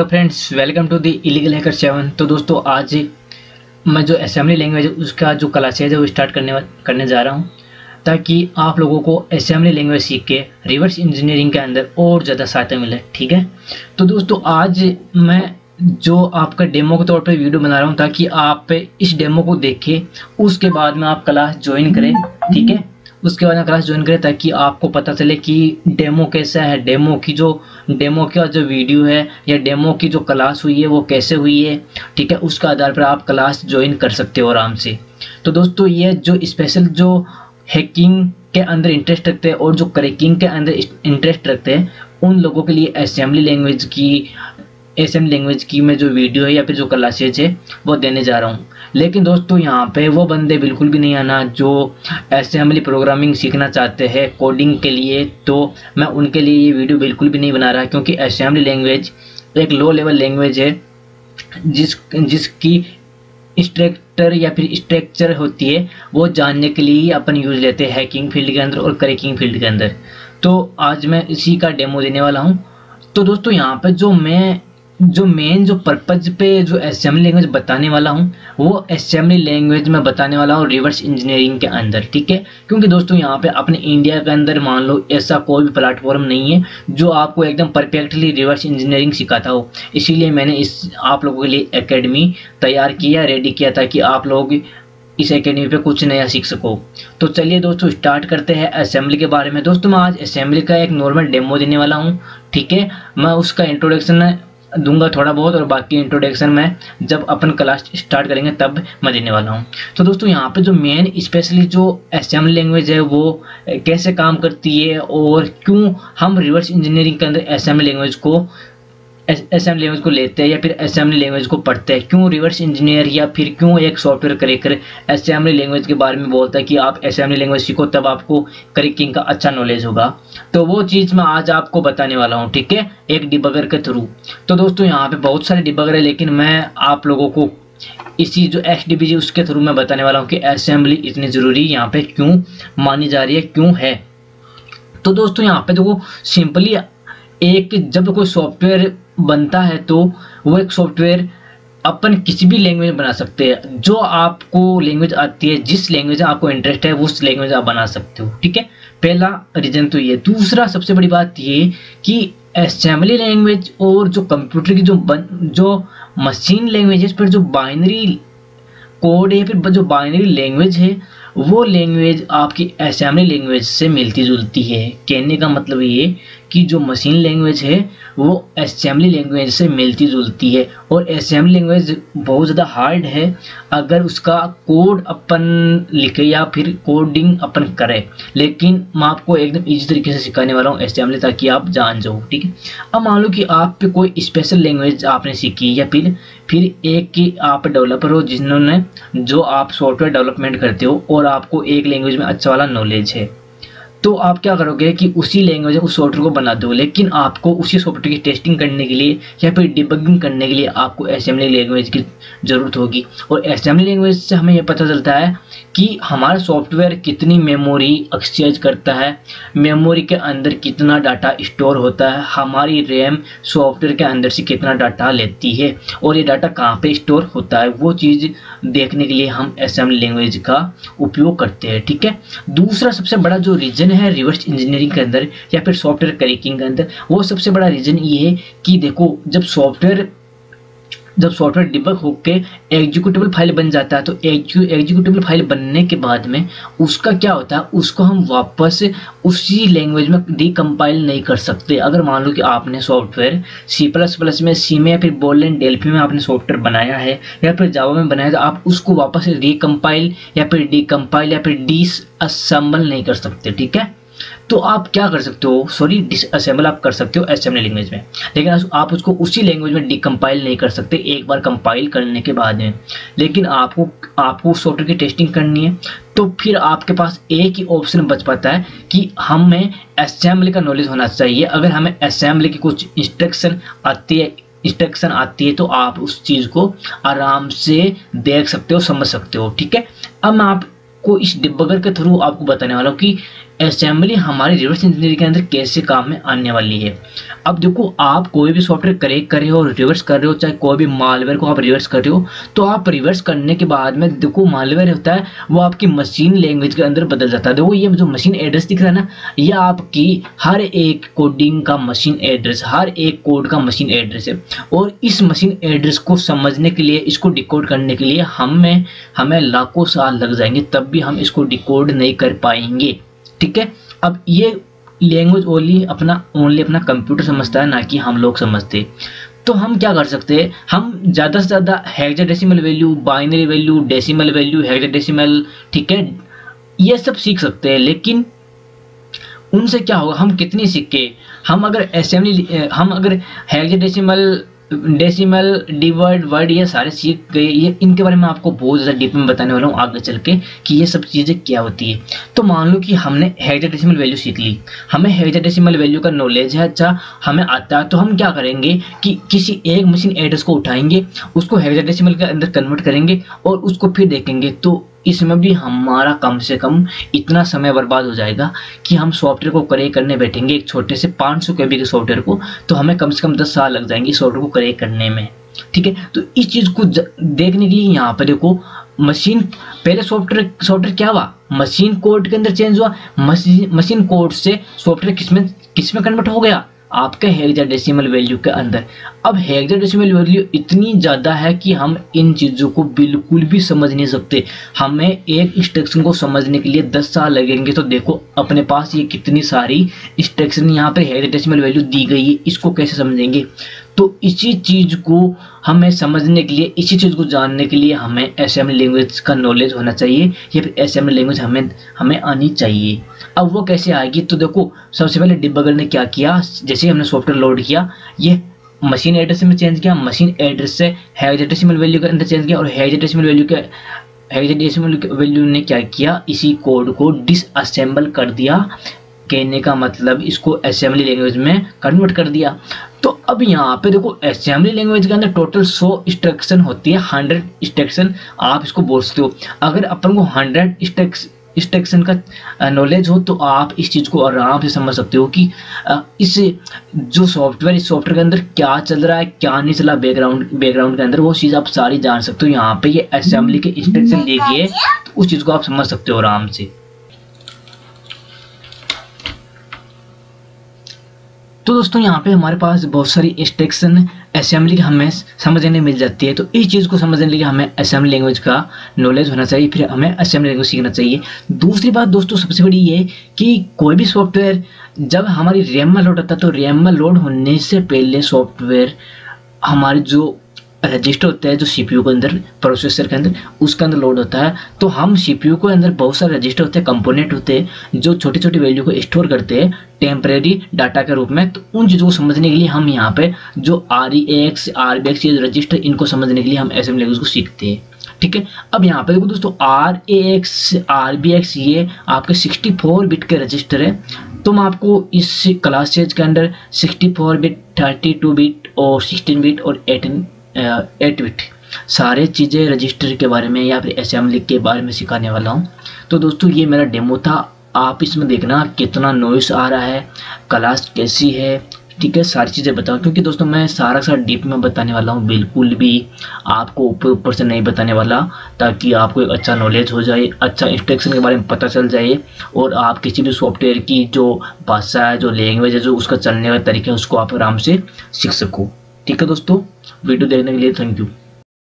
Friends, welcome to the illegal hacker 7। तो दोस्तों, आज मैं जो असेंबली लैंग्वेज है उसका जो क्लासेज है वो स्टार्ट करने जा रहा हूँ, ताकि आप लोगों को असेंबली लैंग्वेज सीख के रिवर्स इंजीनियरिंग के अंदर और ज़्यादा सहायता मिले। ठीक है, तो दोस्तों आज मैं जो आपका डेमो के तौर पे वीडियो बना रहा हूँ, ताकि आप इस डेमो को देखें, उसके बाद में आप क्लास ज्वाइन करें। ठीक है, उसके बाद क्लास ज्वाइन करें ताकि आपको पता चले कि डेमो कैसा है, डेमो का जो वीडियो है या डेमो की जो क्लास हुई है वो कैसे हुई है। ठीक है, उसका आधार पर आप क्लास ज्वाइन कर सकते हो आराम से। तो दोस्तों, ये जो स्पेशल जो हैकिंग के अंदर इंटरेस्ट रखते हैं और जो क्रैकिंग के अंदर इंटरेस्ट रखते हैं, उन लोगों के लिए असेंबली लैंग्वेज की मैं जो वीडियो है या फिर जो क्लासेज है वो देने जा रहा हूँ। लेकिन दोस्तों, यहाँ पे वो बंदे बिल्कुल भी नहीं आना जो असेंबली प्रोग्रामिंग सीखना चाहते हैं कोडिंग के लिए, तो मैं उनके लिए ये वीडियो बिल्कुल भी नहीं बना रहा, क्योंकि असेंबली लैंग्वेज एक लो लेवल लैंग्वेज है जिसकी स्ट्रक्चर या फिर स्ट्रक्चर होती है वो जानने के लिए ही अपन यूज लेते हैं हैकिंग फील्ड के अंदर और क्रैकिंग फील्ड के अंदर। तो आज मैं इसी का डेमो देने वाला हूँ। तो दोस्तों, यहाँ पे जो मेन जो पर्पज पे जो असेंबली लैंग्वेज बताने वाला हूँ वो असेंबली लैंग्वेज में बताने वाला हूँ रिवर्स इंजीनियरिंग के अंदर। ठीक है, क्योंकि दोस्तों यहाँ पे अपने इंडिया के अंदर मान लो ऐसा कोई भी प्लेटफॉर्म नहीं है जो आपको एकदम परफेक्टली रिवर्स इंजीनियरिंग सिखाता हो। इसीलिए मैंने आप लोगों के लिए एकेडमी तैयार किया, रेडी किया, ताकि आप लोग इस एकेडमी पे कुछ नया सीख सको। तो चलिए दोस्तों, स्टार्ट करते हैं असेंबली के बारे में। दोस्तों, मैं आज असेंबली का एक नॉर्मल डेमो देने वाला हूँ। ठीक है, मैं उसका इंट्रोडक्शन दूंगा थोड़ा बहुत, और बाकी इंट्रोडक्शन में जब अपन क्लास स्टार्ट करेंगे तब मैं देने वाला हूँ। तो दोस्तों, यहाँ पे जो मेन स्पेशली जो असेंबली लैंग्वेज है वो कैसे काम करती है और क्यों हम रिवर्स इंजीनियरिंग के अंदर असेंबली लैंग्वेज को लेते हैं या फिर असेंबली लैंग्वेज को पढ़ते हैं, क्यों रिवर्स इंजीनियर या फिर क्यों एक सॉफ्टवेयर क्रैकर असेंबली लैंग्वेज के बारे में बोलता है कि आप असेंबली लैंग्वेज सीखो तब आपको क्रैकिंग का अच्छा नॉलेज होगा। तो वो चीज़ मैं आज आपको बताने वाला हूँ। ठीक है, एक डिबगर के थ्रू। तो दोस्तों, यहाँ पे बहुत सारे डिबगर है, लेकिन मैं आप लोगों को इसी जो HDBG उसके थ्रू मैं बताने वाला हूँ कि असेंबली इतनी ज़रूरी यहाँ पे क्यों मानी जा रही है, क्यों है। तो दोस्तों, यहाँ पे देखो, सिंपली जब कोई सॉफ्टवेयर बनता है तो वो एक सॉफ्टवेयर अपन किसी भी लैंग्वेज में बना सकते हैं। जो आपको लैंग्वेज आती है, जिस लैंग्वेज में आपको इंटरेस्ट है उस लैंग्वेज आप बना सकते हो। ठीक है, पहला रीजन तो ये। दूसरा सबसे बड़ी बात ये कि असेंबली लैंग्वेज और जो कंप्यूटर की जो मशीन लैंग्वेज है, इस पर जो बाइनरी कोड है, फिर जो बाइनरी लैंग्वेज है, वो लैंग्वेज आपकी असेंबली लैंग्वेज से मिलती जुलती है। कहने का मतलब ये कि जो मशीन लैंग्वेज है वो असेंबली लैंग्वेज से मिलती जुलती है, और असेंबली लैंग्वेज बहुत ज़्यादा हार्ड है अगर उसका कोड अपन लिखे या फिर कोडिंग अपन करें। लेकिन मैं आपको एकदम इजी तरीके से सिखाने वाला हूँ असेंबली, ताकि आप जान जाओ। ठीक है, अब मान लो कि आप पे कोई स्पेशल लैंग्वेज आपने सीखी, या फिर एक की आप डेवलपर हो जिन्होंने जो आप सॉफ्टवेयर डेवलपमेंट करते हो और आपको एक लैंग्वेज में अच्छा वाला नॉलेज है, तो आप क्या करोगे कि उसी लैंग्वेज उस सॉफ्टवेयर को बना दो। लेकिन आपको उसी सॉफ्टवेयर की टेस्टिंग करने के लिए या फिर डिबगिंग करने के लिए आपको असेंबली लैंग्वेज की ज़रूरत होगी। और असेंबली लैंग्वेज से हमें यह पता चलता है कि हमारा सॉफ्टवेयर कितनी मेमोरी एक्सचेंज करता है, मेमोरी के अंदर कितना डाटा स्टोर होता है, हमारी रैम सॉफ्टवेयर के अंदर से कितना डाटा लेती है और ये डाटा कहाँ पे स्टोर होता है, वो चीज़ देखने के लिए हम असेंबली लैंग्वेज का उपयोग करते हैं। ठीक है, दूसरा सबसे बड़ा जो रीजन है रिवर्स इंजीनियरिंग के अंदर या फिर सॉफ्टवेयर क्रैकिंग के अंदर, वो सबसे बड़ा रीजन ये है कि देखो, जब सॉफ्टवेयर डिबग होके एग्जीक्यूटेबल फाइल बन जाता है, तो एग्जीक्यूटेबल फाइल बनने के बाद में उसका क्या होता है, उसको हम वापस उसी लैंग्वेज में डीकम्पाइल नहीं कर सकते। अगर मान लो कि आपने सॉफ्टवेयर C++ में, सी में या फिर बोलेन डेल्फी में आपने सॉफ्टवेयर बनाया है या फिर जावा में बनाया, तो आप उसको वापस रिकम्पाइल या फिर डीकम्पाइल या फिर डिसअसेंबल नहीं कर सकते। ठीक है, तो आप क्या कर सकते हो, डिसअसेंबल आप कर सकते हो असेंबली लैंग्वेज में, लेकिन आप उसको उसी लैंग्वेज में डिकम्पाइल नहीं कर सकते एक बार कंपाइल करने के बाद में। लेकिन आपको सॉफ्टवेयर की टेस्टिंग करनी है, तो फिर आपके पास एक ही ऑप्शन बच पाता है कि हमें असेंबली का नॉलेज होना चाहिए। अगर हमें असेंबली की कुछ इंस्ट्रक्शन आती है तो आप उस चीज़ को आराम से देख सकते हो, समझ सकते हो। ठीक है, अब मैं आपको इस डिबगर के थ्रू आपको बताने वाला हूँ कि असेंबली हमारी रिवर्स इंजीनियरिंग के अंदर कैसे काम में आने वाली है। अब देखो, आप कोई भी सॉफ्टवेयर क्रैक कर रहे हो, रिवर्स कर रहे हो, चाहे कोई भी मालवेयर को आप रिवर्स कर रहे हो, तो आप रिवर्स करने के बाद में देखो मालवेयर होता है वो आपकी मशीन लैंग्वेज के अंदर बदल जाता है। देखो ये जो मशीन एड्रेस दिख रहा है ना, ये आपकी हर एक कोडिंग का मशीन एड्रेस, हर एक कोड का मशीन एड्रेस है। और इस मशीन एड्रेस को समझने के लिए, इसको डिकोड करने के लिए हमें लाखों साल लग जाएंगे, तब भी हम इसको डिकोड नहीं कर पाएंगे। ठीक है, अब ये लैंग्वेज ओनली अपना कंप्यूटर समझता है, ना कि हम लोग समझते। तो हम क्या कर सकते हैं, हम ज़्यादा से ज़्यादा hexadecimal value, binary value, decimal value, hexadecimal, ठीक है, ये सब सीख सकते हैं। लेकिन उनसे क्या होगा, हम कितनी सीखे, हम अगर हेक्साडेसिमल, डेसिमल, डिवाइड, वर्ड ये सारे सीख गए, ये इनके बारे में आपको बहुत ज़्यादा डीप में बताने वाला हूँ आगे चल के कि ये सब चीज़ें क्या होती है। तो मान लो कि हमने हेक्साडेसिमल वैल्यू सीख ली, हमें हेक्साडेसिमल वैल्यू का नॉलेज है, अच्छा हमें आता है, तो हम क्या करेंगे कि किसी एक मशीन एड्रेस को उठाएंगे, उसको हेक्साडेसिमल के अंदर कन्वर्ट करेंगे और उसको फिर देखेंगे। तो इसमें भी हमारा कम से कम इतना समय बर्बाद हो जाएगा कि हम सॉफ्टवेयर को क्रैक करने बैठेंगे, एक छोटे से 500 KB के सॉफ्टवेयर को, तो हमें कम से कम 10 साल लग जाएंगे सॉफ्टवेयर को क्रैक करने में। ठीक है, तो इस चीज़ को देखने के लिए यहाँ पर देखो, मशीन पहले सॉफ्टवेयर क्या हुआ, मशीन कोड के अंदर चेंज हुआ, मशीन कोड से सॉफ्टवेयर किसमें कन्वर्ट हो गया, आपके हेक्साडेसिमल वैल्यू के अंदर। अब हेक्साडेसिमल वैल्यू इतनी ज़्यादा है कि हम इन चीज़ों को बिल्कुल भी समझ नहीं सकते, हमें एक इंस्ट्रक्शन को समझने के लिए 10 साल लगेंगे। तो देखो अपने पास ये कितनी सारी इंस्ट्रक्शन यहाँ पे हेक्साडेसिमल वैल्यू दी गई है, इसको कैसे समझेंगे। तो इसी चीज़ को हमें समझने के लिए, इसी चीज़ को जानने के लिए हमें असेंबली लैंग्वेज का नॉलेज होना चाहिए, या फिर असेंबली लैंग्वेज हमें आनी चाहिए। अब वो कैसे आएगी, तो देखो सबसे पहले डिबगर ने क्या किया, जैसे हमने सॉफ्टवेयर लोड किया, ये मशीन एड्रेस में चेंज किया, मशीन एड्रेस से हेक्साडेसिमल वैल्यू के अंदर चेंज किया, और हेक्साडेसिमल वैल्यू ने क्या किया, इसी कोड को डिसअसेंबल कर दिया। कहने का मतलब इसको असेंबली लैंग्वेज में कन्वर्ट कर दिया। तो अब यहाँ पे देखो असेंबली लैंग्वेज के अंदर टोटल 100 इंस्ट्रक्शन होती है, 100 इंस्ट्रक्शन आप इसको बोल सकते हो। अगर अपन को 100 इंस्ट्रक्शन का नॉलेज हो, तो आप इस चीज़ को आराम से समझ सकते हो कि इस सॉफ्टवेयर के अंदर क्या चल रहा है, क्या नहीं चला, बैकग्राउंड के अंदर वो चीज़ आप सारी जान सकते हो। यहाँ पे ये असेंबली के इंस्ट्रक्शन देखिए, तो उस चीज़ को आप समझ सकते हो आराम से। तो दोस्तों यहाँ पे हमारे पास बहुत सारी इंस्ट्रक्शन असेंबली की हमें समझने मिल जाती है। तो इस चीज़ को समझने के लिए हमें असेंबली लैंग्वेज का नॉलेज होना चाहिए, फिर हमें असेंबली लैंग्वेज सीखना चाहिए। दूसरी बात दोस्तों सबसे बड़ी ये कि कोई भी सॉफ्टवेयर जब हमारी रैम में लोड होता है, तो रैम में लोड होने से पहले सॉफ्टवेयर हमारे जो रजिस्टर होता है, जो CPU के अंदर, प्रोसेसर के अंदर, उसके अंदर लोड होता है। तो हम CPU के अंदर बहुत सारे रजिस्टर होते हैं, कंपोनेंट होते हैं, जो छोटी छोटी वैल्यू को स्टोर करते हैं टेम्परेरी डाटा के रूप में। तो उन चीज़ों को समझने के लिए हम यहाँ पे जो REX, RBX ये रजिस्टर, इनको समझने के लिए हम असेंबली लैंग्वेज को सीखते हैं। ठीक है, अब यहाँ पे देखो दोस्तों, RAX, RBX ये आपके 64 बिट के रजिस्टर है। तो मैं आपको इस क्लास सीरीज के अंदर 64 बिट, 32 बिट और 16 बिट और 8 बिट सारे चीज़ें रजिस्टर के बारे में या फिर असेंबली के बारे में सिखाने वाला हूँ। तो दोस्तों ये मेरा डेमो था, आप इसमें देखना कितना नॉइस आ रहा है, क्लास कैसी है, ठीक है, सारी चीज़ें बताओ, क्योंकि दोस्तों मैं सारा डीप में बताने वाला हूँ, बिल्कुल भी आपको ऊपर से नहीं बताने वाला, ताकि आपको एक अच्छा नॉलेज हो जाए, अच्छा इंस्ट्रक्शन के बारे में पता चल जाए, और आप किसी भी सॉफ्टवेयर की जो भाषा है, जो लैंग्वेज है, जो उसका चलने का तरीका है, उसको आप आराम से सीख सको। ठीक है दोस्तों, वीडियो देखने के लिए थैंक यू।